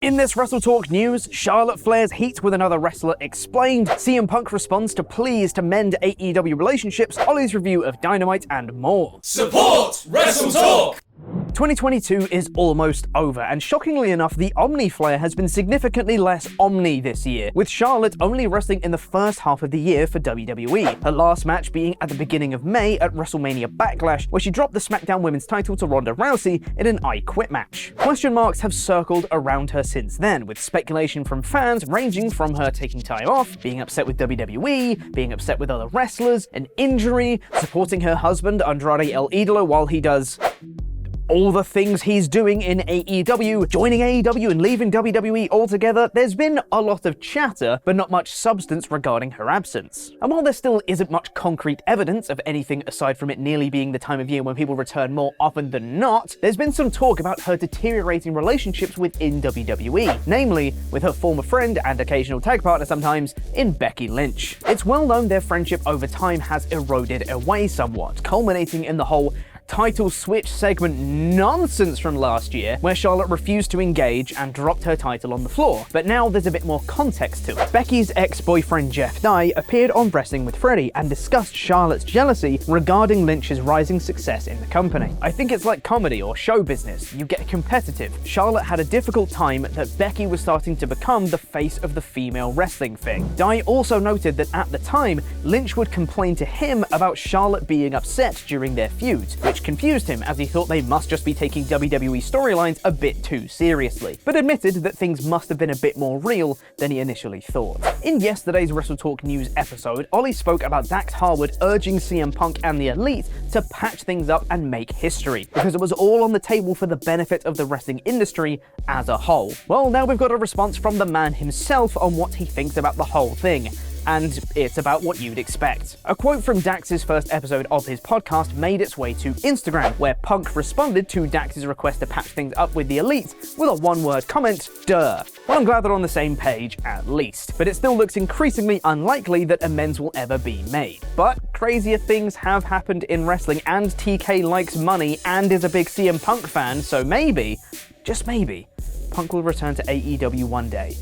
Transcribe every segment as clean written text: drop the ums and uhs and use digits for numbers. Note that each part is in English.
In this WrestleTalk news, Charlotte Flair's heat with another wrestler explained, CM Punk responds to pleas to mend AEW relationships, Ollie's review of Dynamite, and more. Support WrestleTalk! 2022 is almost over, and shockingly enough, the Omni Flair has been significantly less Omni this year, with Charlotte only wrestling in the first half of the year for WWE, her last match being at the beginning of May at WrestleMania Backlash, where she dropped the SmackDown Women's title to Ronda Rousey in an I Quit match. Question marks have circled around her since then, with speculation from fans ranging from her taking time off, being upset with WWE, being upset with other wrestlers, an injury, supporting her husband Andrade El Idolo while he does all the things he's doing in AEW, joining AEW and leaving WWE altogether. There's been a lot of chatter, but not much substance regarding her absence. And while there still isn't much concrete evidence of anything aside from it nearly being the time of year when people return more often than not, there's been some talk about her deteriorating relationships within WWE, namely with her former friend and occasional tag partner sometimes in Becky Lynch. It's well known their friendship over time has eroded away somewhat, culminating in the whole title switch segment nonsense from last year, where Charlotte refused to engage and dropped her title on the floor. But now there's a bit more context to it. Becky's ex-boyfriend Jeff Dye appeared on Wrestling with Freddie and discussed Charlotte's jealousy regarding Lynch's rising success in the company. I think it's like comedy or show business. You get competitive. Charlotte had a difficult time that Becky was starting to become the face of the female wrestling thing. Dye also noted that at the time, Lynch would complain to him about Charlotte being upset during their feuds, which confused him as he thought they must just be taking WWE storylines a bit too seriously, but admitted that things must have been a bit more real than he initially thought. In yesterday's WrestleTalk news episode, Ollie spoke about Dax Harwood urging CM Punk and the Elite to patch things up and make history, because it was all on the table for the benefit of the wrestling industry as a whole. Well, now we've got a response from the man himself on what he thinks about the whole thing. And it's about what you'd expect. A quote from Dax's first episode of his podcast made its way to Instagram, where Punk responded to Dax's request to patch things up with the Elite with a one-word comment, duh. Well, I'm glad they're on the same page, at least. But it still looks increasingly unlikely that amends will ever be made. But crazier things have happened in wrestling, and TK likes money and is a big CM Punk fan, so maybe, just maybe, Punk will return to AEW one day.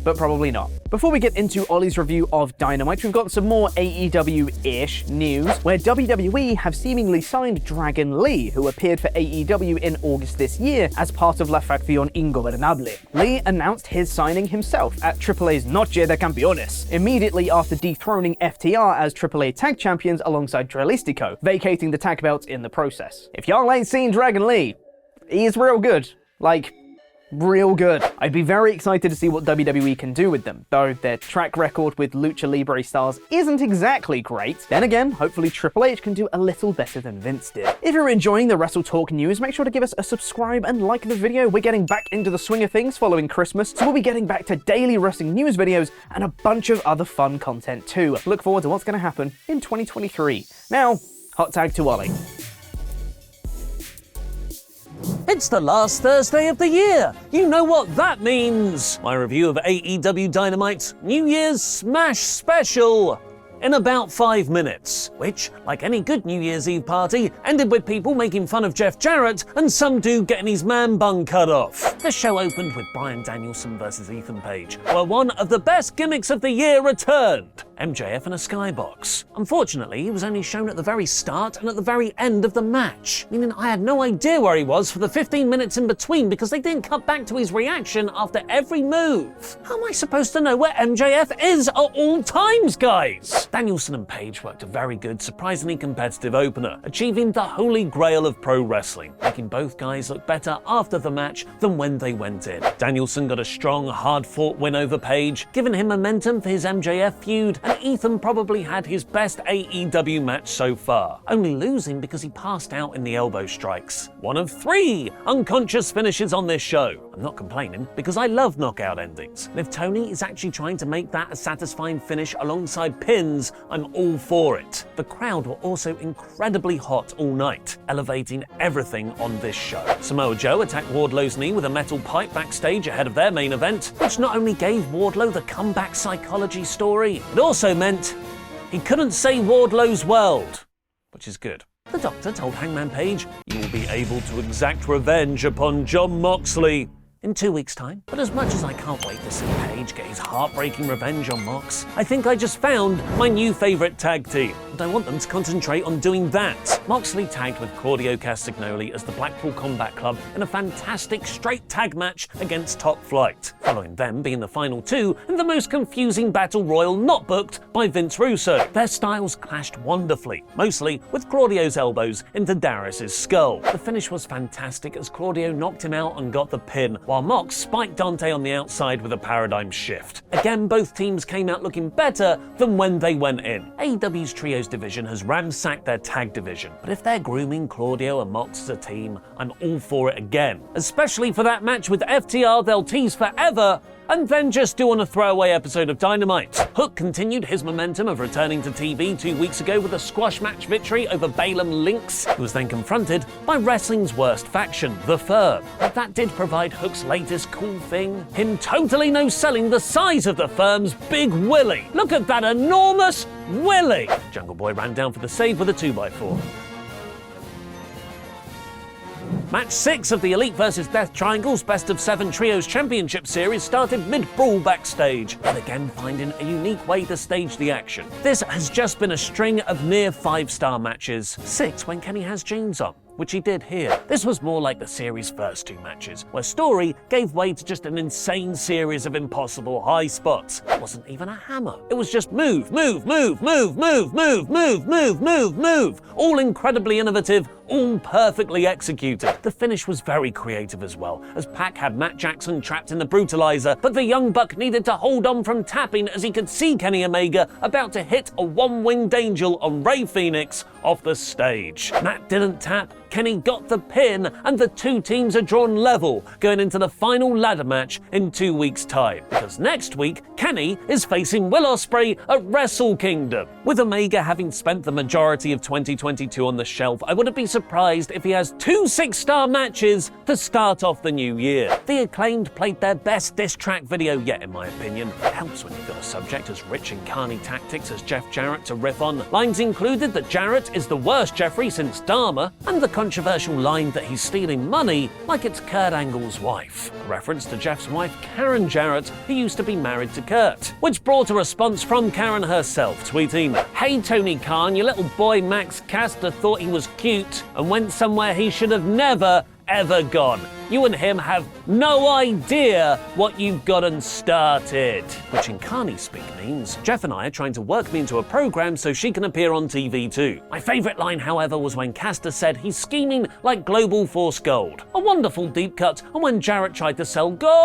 But probably not. Before we get into Ollie's review of Dynamite, we've got some more AEW-ish news, where WWE have seemingly signed Dragon Lee, who appeared for AEW in August this year as part of La Facción Ingobernable. Lee announced his signing himself at AAA's Noche de Campeones, immediately after dethroning FTR as AAA Tag Champions alongside Dralistico, vacating the tag belts in the process. If y'all ain't seen Dragon Lee, he's real good. Like, real good. I'd be very excited to see what WWE can do with them, though their track record with Lucha Libre stars isn't exactly great. Then again, hopefully Triple H can do a little better than Vince did. If you're enjoying the WrestleTalk news, make sure to give us a subscribe and like the video. We're getting back into the swing of things following Christmas, so we'll be getting back to daily wrestling news videos and a bunch of other fun content too. Look forward to what's going to happen in 2023. Now, hot tag to Ollie. It's the last Thursday of the year. You know what that means. My review of AEW Dynamite's New Year's Smash Special in about 5 minutes, which, like any good New Year's Eve party, ended with people making fun of Jeff Jarrett and some dude getting his man bun cut off. The show opened with Bryan Danielson versus Ethan Page, where one of the best gimmicks of the year returned. MJF in a skybox. Unfortunately, he was only shown at the very start and at the very end of the match, meaning I had no idea where he was for the 15 minutes in between because they didn't cut back to his reaction after every move. How am I supposed to know where MJF is at all times, guys? Danielson and Page worked a very good, surprisingly competitive opener, achieving the holy grail of pro wrestling, making both guys look better after the match than when they went in. Danielson got a strong, hard-fought win over Page, giving him momentum for his MJF feud, and Ethan probably had his best AEW match so far, only losing because he passed out in the elbow strikes. One of 3 unconscious finishes on this show. I'm not complaining, because I love knockout endings, and if Tony is actually trying to make that a satisfying finish alongside pins, I'm all for it. The crowd were also incredibly hot all night, elevating everything on this show. Samoa Joe attacked Wardlow's knee with a metal pipe backstage ahead of their main event, which not only gave Wardlow the comeback psychology story, but also meant he couldn't say Wardlow's world, which is good. The Doctor told Hangman Page, "You will be able to exact revenge upon Jon Moxley in 2 weeks' time. But as much as I can't wait to see Paige get his heartbreaking revenge on Mox, I think I just found my new favourite tag team, and I want them to concentrate on doing that. Moxley tagged with Claudio Castagnoli as the Blackpool Combat Club in a fantastic straight tag match against Top Flight, following them being the final two in the most confusing battle royal not booked by Vince Russo. Their styles clashed wonderfully, mostly with Claudio's elbows into Darius's skull. The finish was fantastic as Claudio knocked him out and got the pin, while Mox spiked Dante on the outside with a paradigm shift. Again, both teams came out looking better than when they went in. AEW's Trios division has ransacked their tag division, but if they're grooming Claudio and Mox as a team, I'm all for it again. Especially for that match with FTR they'll tease forever, and then just do on a throwaway episode of Dynamite. Hook continued his momentum of returning to TV 2 weeks ago with a squash match victory over Balaam Lynx, who was then confronted by wrestling's worst faction, The Firm. But that did provide Hook's latest cool thing, him totally no-selling the size of The Firm's Big Willie. Look at that enormous Willie! Jungle Boy ran down for the save with a 2x4. Match 6 of the Elite vs. Death Triangle's Best of 7 Trios Championship Series started mid-brawl backstage, yet again finding a unique way to stage the action. This has just been a string of near 5-star matches, 6 when Kenny has jeans on, which he did here. This was more like the series' first 2 matches, where story gave way to just an insane series of impossible high spots. It wasn't even a hammer. It was just move, move, move, move, move, move, move, move, move, move. All incredibly innovative, all perfectly executed. The finish was very creative as well, as Pac had Matt Jackson trapped in the Brutalizer, but the Young Buck needed to hold on from tapping as he could see Kenny Omega about to hit a one-winged angel on Rey Fenix off the stage. Matt didn't tap, Kenny got the pin, and the two teams are drawn level, going into the final ladder match in 2 weeks' time. Because next week, Kenny is facing Will Ospreay at Wrestle Kingdom. With Omega having spent the majority of 2022 on the shelf, I wouldn't be surprised if he has 2 6-star matches to start off the new year. The Acclaimed played their best diss track video yet, in my opinion. It helps when you've got a subject as rich in carny tactics as Jeff Jarrett to riff on. Lines included that Jarrett is the worst Jeffrey since Dharma, and the controversial line that he's stealing money like it's Kurt Angle's wife. A reference to Jeff's wife, Karen Jarrett, who used to be married to Kurt. Which brought a response from Karen herself, tweeting, "Hey Tony Khan, your little boy Max Caster thought he was cute and went somewhere he should have never, ever gone. You and him have no idea what you've gotten started." Which in Carney speak means, Jeff and I are trying to work me into a program so she can appear on TV too. My favourite line, however, was when Caster said he's scheming like Global Force Gold. A wonderful deep cut, and when Jarrett tried to sell gold.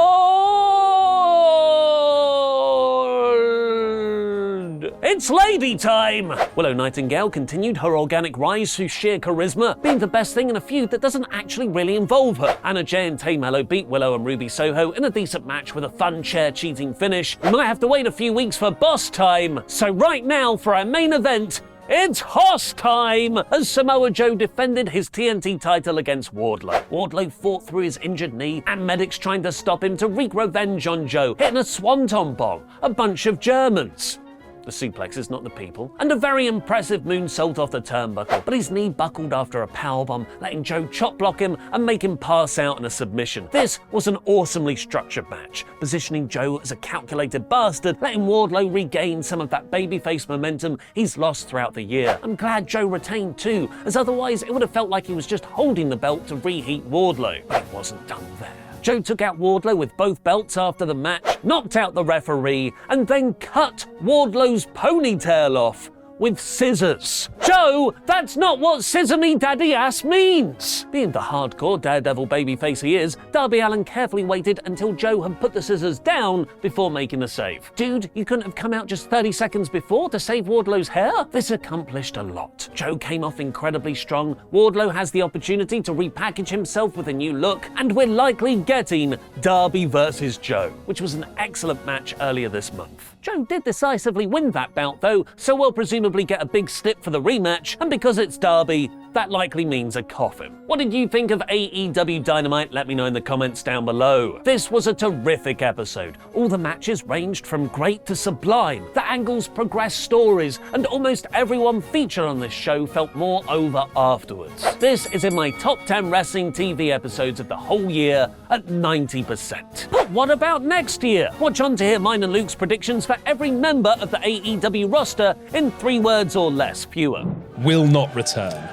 It's lady time! Willow Nightingale continued her organic rise through sheer charisma, being the best thing in a feud that doesn't actually really involve her. Anna Jay and Tay Mello beat Willow and Ruby Soho in a decent match with a fun chair cheating finish. We might have to wait a few weeks for boss time. So right now for our main event, it's Hoss time! As Samoa Joe defended his TNT title against Wardlow. Wardlow fought through his injured knee, and medics trying to stop him to wreak revenge on Joe, hitting a swanton bomb, a bunch of Germans. The suplex is not the people, and a very impressive moonsault off the turnbuckle, but his knee buckled after a powerbomb, letting Joe chop block him and make him pass out in a submission. This was an awesomely structured match, positioning Joe as a calculated bastard, letting Wardlow regain some of that babyface momentum he's lost throughout the year. I'm glad Joe retained too, as otherwise it would have felt like he was just holding the belt to reheat Wardlow, but it wasn't done there. Joe took out Wardlow with both belts after the match, knocked out the referee, and then cut Wardlow's ponytail off with scissors. Joe, that's not what scissor me daddy ass means! Being the hardcore daredevil babyface he is, Darby Allin carefully waited until Joe had put the scissors down before making the save. Dude, you couldn't have come out just 30 seconds before to save Wardlow's hair? This accomplished a lot. Joe came off incredibly strong, Wardlow has the opportunity to repackage himself with a new look, and we're likely getting Darby versus Joe, which was an excellent match earlier this month. Joe did decisively win that bout though, so we'll presumably get a big stip for the rematch, and because it's Darby, that likely means a coffin. What did you think of AEW Dynamite? Let me know in the comments down below. This was a terrific episode. All the matches ranged from great to sublime. The angles progressed stories, and almost everyone featured on this show felt more over afterwards. This is in my top 10 wrestling TV episodes of the whole year at 90%. But what about next year? Watch on to hear mine and Luke's predictions for every member of the AEW roster in 3 words or less, fewer. Will not return.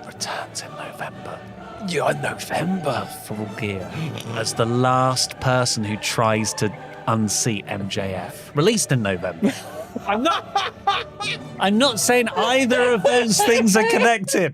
Returns in November. Yeah, November. Full gear. As the last person who tries to unseat MJF. Released in November. I'm not saying either of those things are connected.